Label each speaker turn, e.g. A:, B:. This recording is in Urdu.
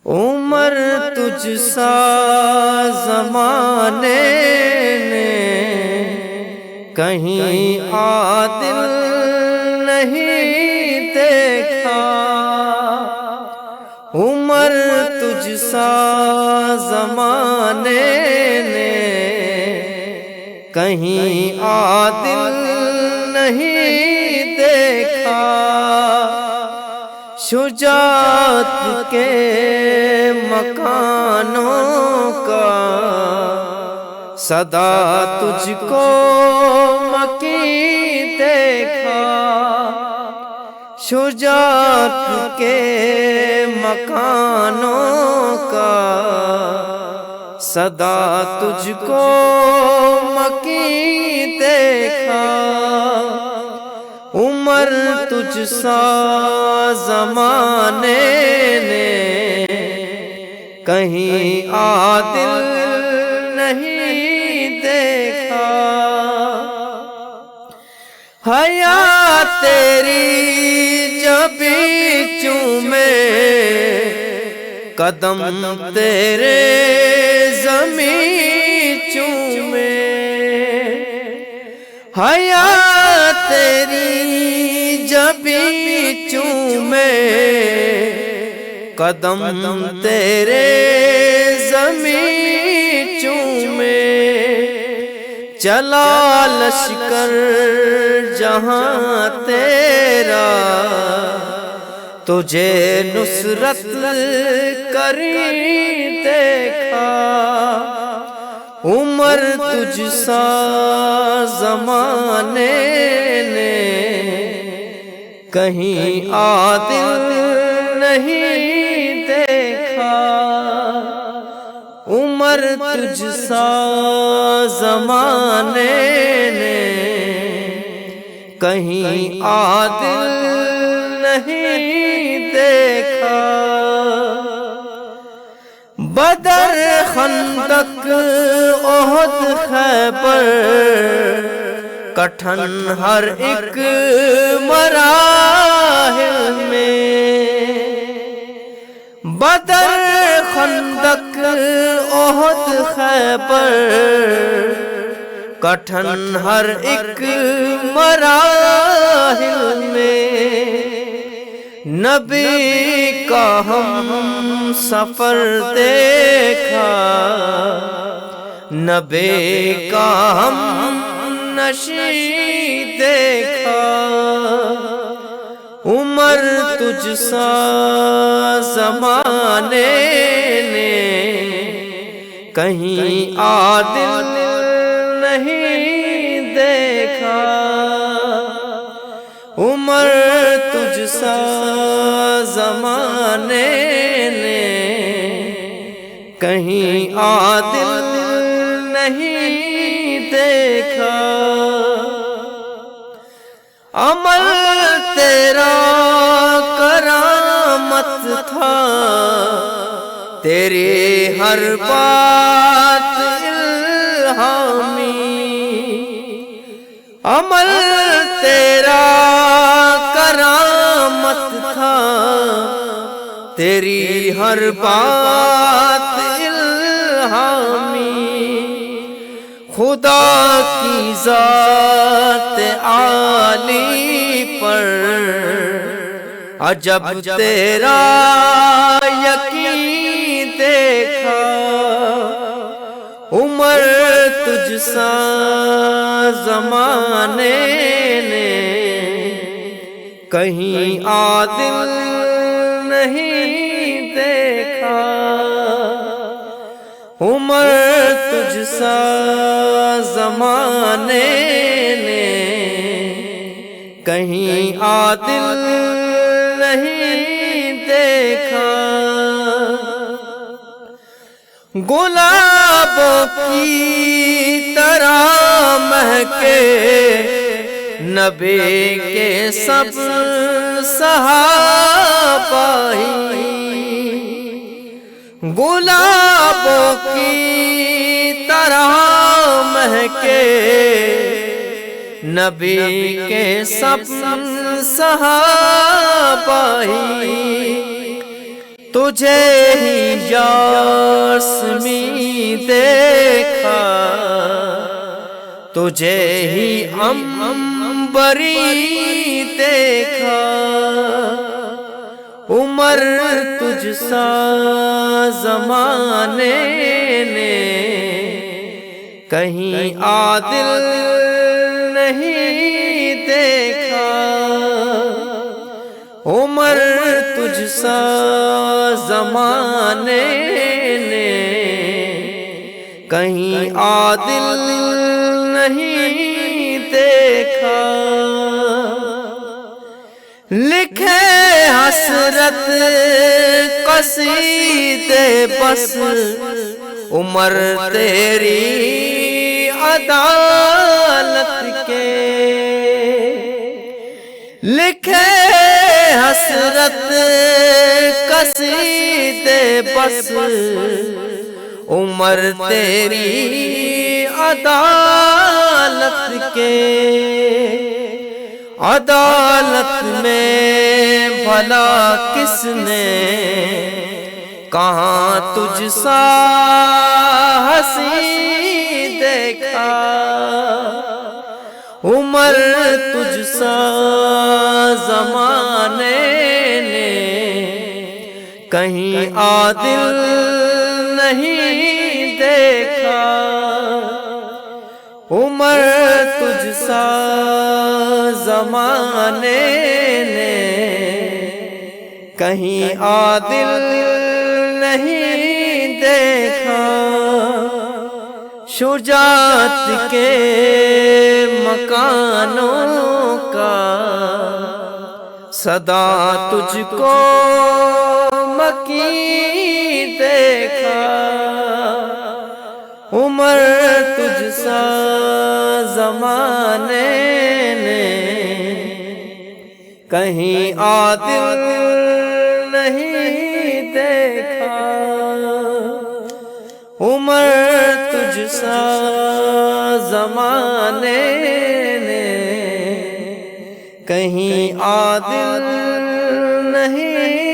A: عمر تجھ سا زمانے نے کہیں عادل نہیں دیکھا، عمر تجھ سا زمانے نے کہیں عادل نہیں دیکھا، شجاعت کے مکانوں کا صدا تجھ کو مکی دیکھا، شجاعت کے مکانوں کا صدا تجھ کو مکی دیکھا، عمر تجھ سا زمانے نے کہیں عادل نہیں دیکھا، حیا تیری جب چومے قدم تیرے زمین چومے، حیا تیری جب چومے قدم تیرے زمین چومے، چلا لشکر جہاں تیرا تجھے نصرت کری دیکھا، عمر تجھ سا زمانے نے کہیں عادل نہیں دیکھا، عمر تجھ سا زمانے نے کہیں عادل نہیں دیکھا، بدر خندق احد خیبر کٹھن ہر ایک مراحل میں، بدر خندق احد خیبر کٹھن ہر ایک مراحل میں، نبی کا ہم سفر دیکھا، نبی کا ہم نشیں دیکھا، عمر تجھ سا زمانے نے کہیں عادل نہیں دیکھا، عمر تجھ سا زمانے نے کہیں عادل نہیں دیکھا، عمل تیرا کرامت تھا، تیری ہر بات الہامی، عمل تیرا کرامت تھا، تیری ہر بات الہامی، خدا کی ذات عالی پر عجب تیرا یقین دیکھا، عمر تجھ سا زمانے نے کہیں عادل نہیں دیکھا، عمر تجھ سا زمانے نے کہیں عادل نہیں دیکھا، گلابوں کی طرح مہکے نبی کے سب صحابہ ہی، گلابوں کی طرح مہکے نبی کے سب صحابہ ہی، تجھے ہی یاسمین دیکھا، تجھے ہی عنبری دیکھا، عمر تجھ سا زمانے نے کہیں عادل نہیں دیکھا، عمر تجھ سا زمانے نے کہیں عادل نہیں دیکھا۔ لکھے حسرت قصیدے بس عمر تیری عدالت کے، لکھے حسرت قصیدے بس عمر تیری عدالت کے، عدالت میں بھلا کس نے کہاں تجھ سا حسین دیکھا، عمر تجھ سا زمانے نے کہیں عادل نہیں دیکھا، عمر تجھ سا زمانے نے کہیں عادل نہیں دیکھا۔ شجاعت کے مکانوں کا صدا تجھ کو مکین دیکھا، عمر تجھ سا زمانے نے کہیں عادل نہیں دیکھا، عمر تجھ سا زمانے نے کہیں عادل نہیں